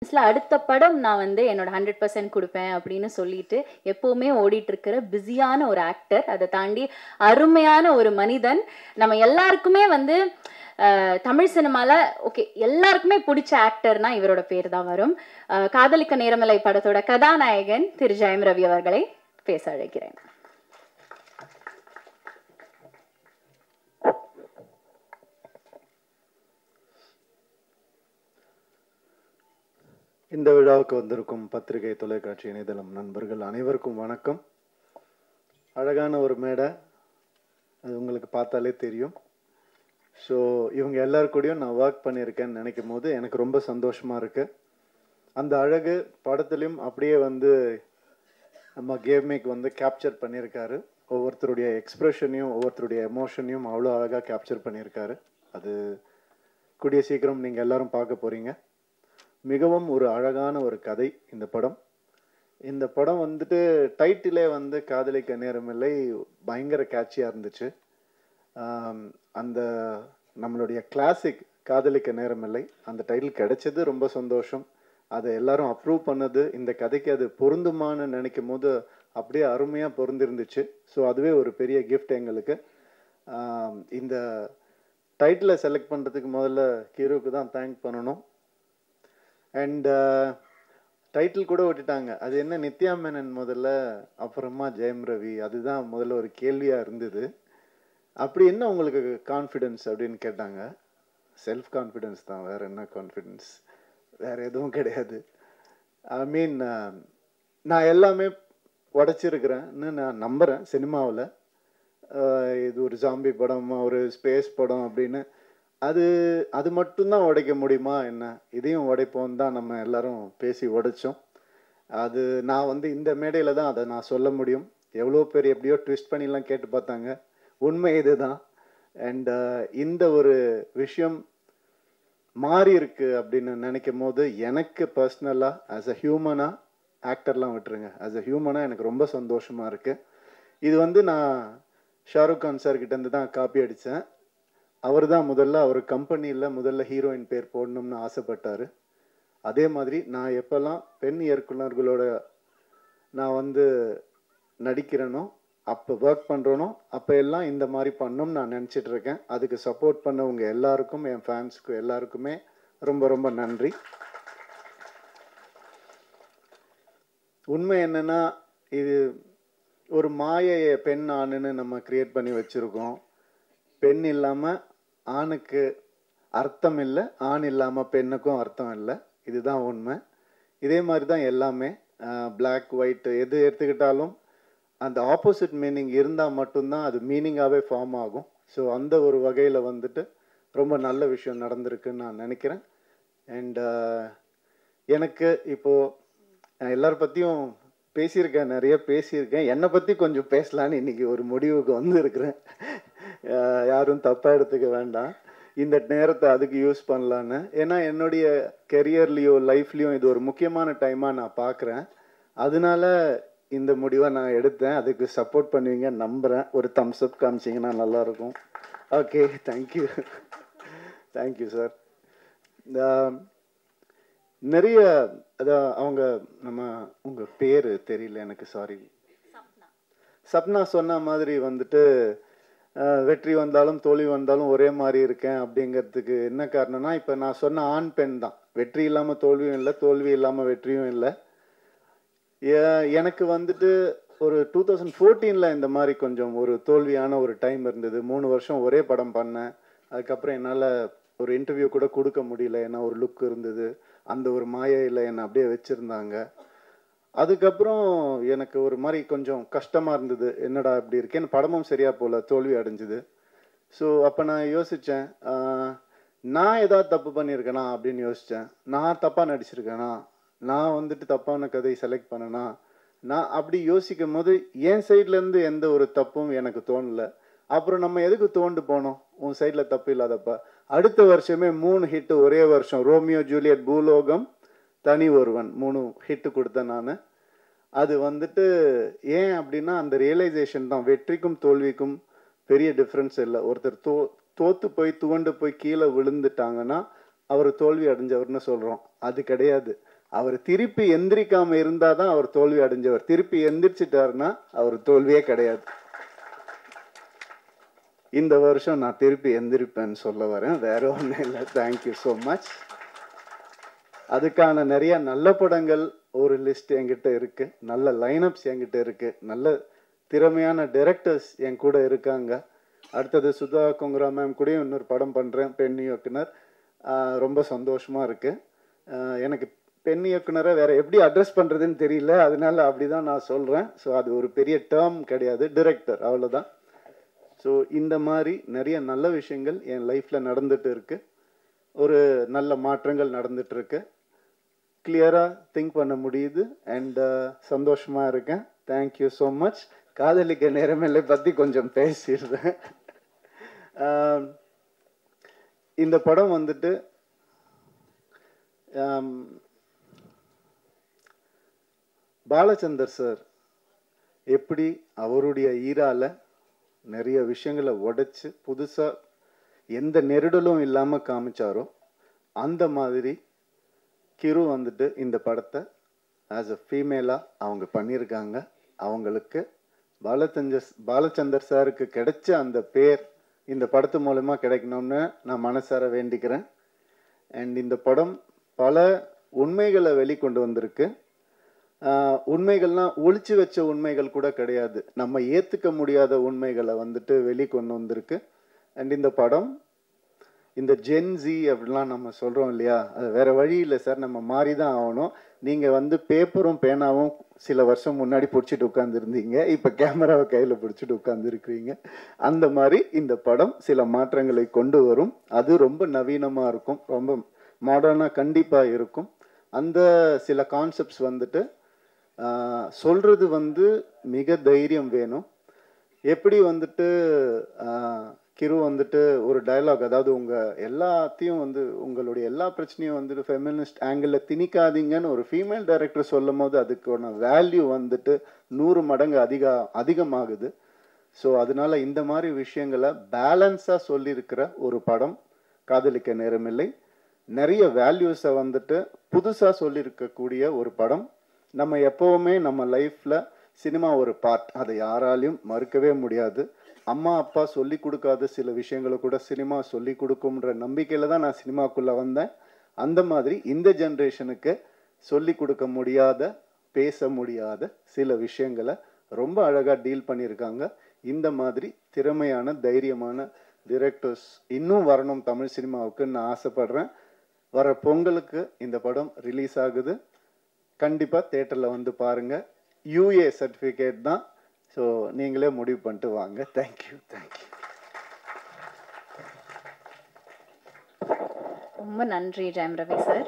அடுத்த படம் நான் வந்து என்னோட 100% கொடுப்பேன் அப்படின்னு சொல்லிட்டு எப்பவுமே ஓடிட்டு இருக்கிற பிஸியான ஒரு ஆக்டர், அதை தாண்டி அருமையான ஒரு மனிதன். நம்ம எல்லாருக்குமே வந்து தமிழ் சினிமால ஓகே எல்லாருக்குமே பிடிச்ச ஆக்டர்னா இவரோட பேர் தான் வரும். காதலிக்க நேரமில்லை படத்தோட கதாநாயகன் திரு ஜெயம் ரவி அவர்களை பேச அழைக்கிறேன். இந்த விழாவுக்கு வந்திருக்கும் பத்திரிகை, தொலைக்காட்சி, இணையதளம் நண்பர்கள் அனைவருக்கும் வணக்கம். அழகான ஒரு மேடை, அது உங்களுக்கு பார்த்தாலே தெரியும். ஸோ இவங்க எல்லாருக்கூடையும் நான் ஒர்க் பண்ணியிருக்கேன்னு நினைக்கும் போது எனக்கு ரொம்ப சந்தோஷமாக இருக்குது. அந்த அழகு படத்துலையும் அப்படியே வந்து நம்ம கேம்மேக் வந்து கேப்சர் பண்ணியிருக்காரு. ஒவ்வொருத்தருடைய எக்ஸ்ப்ரெஷனையும் ஒவ்வொருத்தருடைய எமோஷனையும் அவ்வளோ அழகாக கேப்சர் பண்ணியிருக்காரு. அது கூடிய சீக்கிரம் நீங்கள் எல்லாரும் பார்க்க போகிறீங்க. மிகவும் ஒரு அழகான ஒரு கதை இந்த படம். இந்த படம் வந்துட்டு டைட்டிலே வந்து காதலிக்க நேரமில்லை பயங்கர கேட்சியாக இருந்துச்சு. அந்த நம்மளுடைய கிளாசிக் காதலிக்க நேரமில்லை அந்த டைட்டில் கிடைச்சது ரொம்ப சந்தோஷம். அதை எல்லாரும் அப்ரூவ் பண்ணது, இந்த கதைக்கு அது பொருந்துமான்னு நினைக்கும் போது அப்படியே அருமையாக பொருந்திருந்துச்சு. ஸோ அதுவே ஒரு பெரிய கிஃப்ட் எங்களுக்கு. இந்த டைட்டிலை செலக்ட் பண்ணுறதுக்கு முதல்ல ஹீரோக்கு தான் தேங்க் பண்ணணும். அண்ட் டைட்டில் கூட விட்டுட்டாங்க. அது என்ன நித்யா மேனன் முதல்ல, அப்புறமா ஜெயம் ரவி, அதுதான் முதல்ல ஒரு கேள்வியாக இருந்தது. அப்படி என்ன உங்களுக்கு கான்ஃபிடென்ஸ் அப்படின்னு கேட்டாங்க. செல்ஃப் கான்ஃபிடென்ஸ் தான், வேற என்ன கான்ஃபிடென்ஸ், வேற எதுவும் கிடையாது. ஐ மீன் நான் எல்லாமே உடைச்சிருக்கிறேன்னு நான் நம்புகிறேன். சினிமாவில் இது ஒரு ஜாம்பி படம், ஒரு ஸ்பேஸ் படம் அப்படின்னு அது மட்டும்தான் உடைக்க முடியுமா என்ன, இதையும் உடைப்போம் தான் நம்ம எல்லாரும் பேசி உடைச்சோம். அது நான் வந்து இந்த மேடையில் தான் அதை நான் சொல்ல முடியும். எவ்வளோ பேர் எப்படியோ ட்விஸ்ட் பண்ணிலாம் கேட்டு பார்த்தாங்க. உண்மை இது தான். அண்ட் இந்த ஒரு விஷயம் மாறி இருக்கு அப்படின்னு நினைக்கும் போது எனக்கு பர்சனலாக ஆஸ் அ ஹியூமனாக, ஆக்டர்லாம் விட்டுருங்க, ஆஸ் அ ஹியூமனாக எனக்கு ரொம்ப சந்தோஷமாக இருக்குது. இது வந்து நான் ஷாருக் கான் சார்கிட்டேருந்து தான் காப்பி அடித்தேன். அவர் தான் அவர் கம்பெனியில் முதல்ல ஹீரோயின் பேர் போடணும்னு ஆசைப்பட்டார். அதே மாதிரி நான் எப்போல்லாம் பெண் இயக்குனர்களோட நான் வந்து நடிக்கிறேனோ, அப்போ ஒர்க் பண்ணுறனோ, அப்போ எல்லாம் இந்த மாதிரி பண்ணணும்னு நான் நினச்சிட்ருக்கேன். அதுக்கு சப்போர்ட் பண்ணவங்க எல்லாருக்கும், என் ஃபேன்ஸுக்கு எல்லாருக்குமே ரொம்ப ரொம்ப நன்றி. உண்மை என்னென்னா, இது ஒரு மாயையை பெண் ஆணுன்னு நம்ம கிரியேட் பண்ணி வச்சுருக்கோம். பெண் இல்லாமல் ஆணுக்கு அர்த்தம் இல்லை, ஆண் இல்லாமல் பெண்ணுக்கும் அர்த்தம் இல்லை. இதுதான் உண்மை. இதே மாதிரி தான் எல்லாமே, பிளாக் ஒயிட் எது எடுத்துக்கிட்டாலும் அந்த ஆப்போசிட் மீனிங் இருந்தால் மட்டும்தான் அது மீனிங்காகவே ஃபார்ம் ஆகும். ஸோ அந்த ஒரு வகையில் வந்துட்டு ரொம்ப நல்ல விஷயம் நடந்திருக்குன்னு நான் நினைக்கிறேன். அண்ட் எனக்கு இப்போது எல்லாரை பற்றியும் பேசியிருக்கேன், நிறைய பேசியிருக்கேன். என்னை பற்றி கொஞ்சம் பேசலான்னு இன்றைக்கி ஒரு முடிவுக்கு வந்துருக்கிறேன். யாரும் தப்பாக எடுத்துக்க வேண்டாம், இந்த நேரத்தை அதுக்கு யூஸ் பண்ணலான்னு. ஏன்னா என்னுடைய கெரியர்லேயோ லைஃப்லேயும் இது ஒரு முக்கியமான டைமாக நான் பார்க்குறேன். அதனால இந்த முடிவை நான் எடுத்தேன். அதுக்கு சப்போர்ட் பண்ணுவீங்க நம்புகிறேன். ஒரு தம்ஸ் அப் காமிச்சிங்கன்னா நல்லாயிருக்கும். Okay, thank you. Thank you sir. நிறைய அதான் அவங்க நம்ம உங்கள் பேர் தெரியல எனக்கு, சாரி. சப்னா சொன்ன மாதிரி வந்துட்டு வெற்றி வந்தாலும் தோல்வி வந்தாலும் ஒரே மாதிரி இருக்கேன் அப்படிங்கிறதுக்கு என்ன காரணம்னா, இப்போ நான் சொன்ன ஆண் பெண் தான். வெற்றி இல்லாமல் தோல்வியும் இல்லை, தோல்வி இல்லாமல் வெற்றியும் இல்லை. எனக்கு வந்துட்டு ஒரு 2014 இந்த மாதிரி கொஞ்சம் ஒரு தோல்வியான ஒரு டைம் இருந்தது. 3 வருஷம் ஒரே படம் பண்ணேன். அதுக்கப்புறம் என்னால் ஒரு இன்டர்வியூ கூட கொடுக்க முடியல. ஏன்னா ஒரு லுக் இருந்தது, அந்த ஒரு மாயையில் என்னை அப்படியே வச்சுருந்தாங்க. அதுக்கப்புறம் எனக்கு ஒரு மாதிரி கொஞ்சம் கஷ்டமாக இருந்தது. என்னடா இப்படி இருக்கேன்னு, படமும் சரியாக போகல, தோல்வி அடைஞ்சுது. ஸோ அப்போ நான் யோசித்தேன், நான் ஏதாவது தப்பு பண்ணியிருக்கேனா அப்படின்னு யோசித்தேன். நான் தப்பாக நடிச்சிருக்கேனா, நான் வந்துட்டு தப்பான கதை செலக்ட் பண்ணனா, நான் அப்படி யோசிக்கும் போது என் சைட்லேருந்து எந்த ஒரு தப்பும் எனக்கு தோணலை. அப்புறம் நம்ம எதுக்கு தோண்டு போனோம், உன் சைடில் தப்பு இல்லாதப்ப. அடுத்த வருஷமே 3 ஹிட்டு ஒரே வருஷம். ரோமியோ ஜூலியட், பூலோகம், தனி ஒருவன், 3 ஹிட்டு கொடுத்தேன் நான். அது வந்துட்டு ஏன் அப்படின்னா அந்த ரியலைசேஷன் தான். வெற்றிக்கும் தோல்விக்கும் பெரிய டிஃப்ரென்ஸ் இல்லை. ஒருத்தர் தோத்து போய் துவண்டு போய் கீழே விழுந்துட்டாங்கன்னா அவர் தோல்வி அடைஞ்சவர்னு சொல்கிறோம். அது கிடையாது. அவர் திருப்பி எந்திரிக்காம இருந்தாதான் அவர் தோல்வி அடைஞ்சவர். திருப்பி எந்திரிச்சிட்டாருன்னா அவர் தோல்வியே கிடையாது. இந்த வருஷம் நான் திருப்பி எந்திரிப்பேன்னு சொல்ல வரேன், வேற ஒன்றும் இல்லை. Thank you so much. அதுக்கான நிறைய நல்ல படங்கள் ஒரு லிஸ்ட் என்கிட்ட இருக்கு, நல்ல லைனப்ஸ் என்கிட்ட இருக்கு, நல்ல திறமையான டைரக்டர்ஸ் என் கூட இருக்காங்க. அடுத்தது சுதா கொங்கரா மேம் கூடயும் இன்னொரு படம் பண்ணுறேன், பெண் இயக்குனர். ரொம்ப சந்தோஷமா இருக்கு. எனக்கு பெண் இயக்குனரை வேற எப்படி அட்ரஸ் பண்ணுறதுன்னு தெரியல, அதனால அப்படி தான் நான் சொல்கிறேன். ஸோ அது ஒரு பெரிய டேர்ம் கிடையாது, டிரெக்டர், அவ்வளோதான். ஸோ இந்த மாதிரி நிறைய நல்ல விஷயங்கள் என் லைஃப்பில் நடந்துட்டு இருக்கு. ஒரு நல்ல மாற்றங்கள் நடந்துட்டு இருக்கு. கிளியராக திங்க் பண்ண முடியுது அண்ட் சந்தோஷமாக இருக்கேன். Thank you so much. காதலிக்க நேரமில்லை பற்றி கொஞ்சம் பேசிடுறேன். இந்த படம் வந்துட்டு பாலச்சந்தர் சார் எப்படி அவருடைய ஈரால நிறைய விஷயங்களை உடைச்சு புதுசாக எந்த நெருடலும் இல்லாமல் காமிச்சாரோ அந்த மாதிரி கிரு வந்துட்டு இந்த படத்தை ஆஸ் அ ஃபீமேலாக அவங்க பண்ணியிருக்காங்க. அவங்களுக்கு பாலச்சந்தர் சாருக்கு கிடைச்ச அந்த பேர் இந்த படத்து மூலமாக கிடைக்கணும்னு நான் மனசார வேண்டிக்கிறேன். அண்ட் இந்த படம் பல உண்மைகளை வெளிக்கொண்டு வந்திருக்கு. உண்மைகள்லாம் ஒளிச்சு வச்ச உண்மைகள் கூட கிடையாது, நம்ம ஏற்றுக்க முடியாத உண்மைகளை வந்துட்டு வெளிக்கொண்டு வந்திருக்கு. அண்ட் இந்த படம் இந்த ஜென்சி அப்படிலாம் நம்ம சொல்கிறோம் இல்லையா, அது வேறு வழி இல்லை சார், நம்ம மாறி தான் ஆகணும். நீங்கள் வந்து பேப்பரும் பேனாவும் சில வருஷம் முன்னாடி பிடிச்சிட்டு உட்காந்துருந்தீங்க, இப்போ கேமராவை கையில் பிடிச்சிட்டு உட்காந்துருக்குறீங்க. அந்த மாதிரி இந்த படம் சில மாற்றங்களை கொண்டு வரும். அது ரொம்ப நவீனமாக இருக்கும், ரொம்ப மாடர்னாக கண்டிப்பாக இருக்கும். அந்த சில கான்செப்ட்ஸ் வந்துட்டு சொல்கிறது வந்து மிக தைரியம் வேணும். எப்படி வந்துட்டு கிரு வந்துட்டு ஒரு டயலாக், அதாவது உங்கள் எல்லாத்தையும் வந்து உங்களுடைய எல்லா பிரச்சனையும் வந்துட்டு ஃபெமினிஸ்ட் ஆங்கிளில் திணிக்காதீங்கன்னு ஒரு ஃபீமேல் டைரக்டர் சொல்லும் போது அதுக்கான வேல்யூ வந்துட்டு 100 மடங்கு அதிகமாகுது. ஸோ அதனால இந்த மாதிரி விஷயங்களை பேலன்ஸாக சொல்லியிருக்கிற ஒரு படம் காதலிக்க நேரமில்லை. நிறைய வேல்யூஸை வந்துட்டு புதுசாக சொல்லியிருக்கக்கூடிய ஒரு படம். நம்ம எப்போவுமே நம்ம லைஃப்பில் சினிமா ஒரு பார்ட், அதை யாராலையும் மறுக்கவே முடியாது. அம்மா அப்பா சொல்லி கொடுக்காத சில விஷயங்களை கூட சினிமா சொல்லி கொடுக்கும்ன்ற நம்பிக்கையில் தான் நான் சினிமாக்குள்ளே வந்தேன். அந்த மாதிரி இந்த ஜென்ரேஷனுக்கு சொல்லி கொடுக்க முடியாத, பேச முடியாத சில விஷயங்களை ரொம்ப அழகாக டீல் பண்ணியிருக்காங்க. இந்த மாதிரி திறமையான தைரியமான டிரெக்டர்ஸ் இன்னும் வரணும் தமிழ் சினிமாவுக்கு நான் ஆசைப்படுறேன். வர பொங்கலுக்கு இந்த படம் ரிலீஸ் ஆகுது. கண்டிப்பாக தேட்டரில் வந்து பாருங்கள். யூஏ சர்டிஃபிகேட் தான், ஸோ நீங்களே முடிவு பண்ணிட்டு வாங்க. தேங்க்யூ. ரொம்ப நன்றி ஜெயம் ரவி சார்.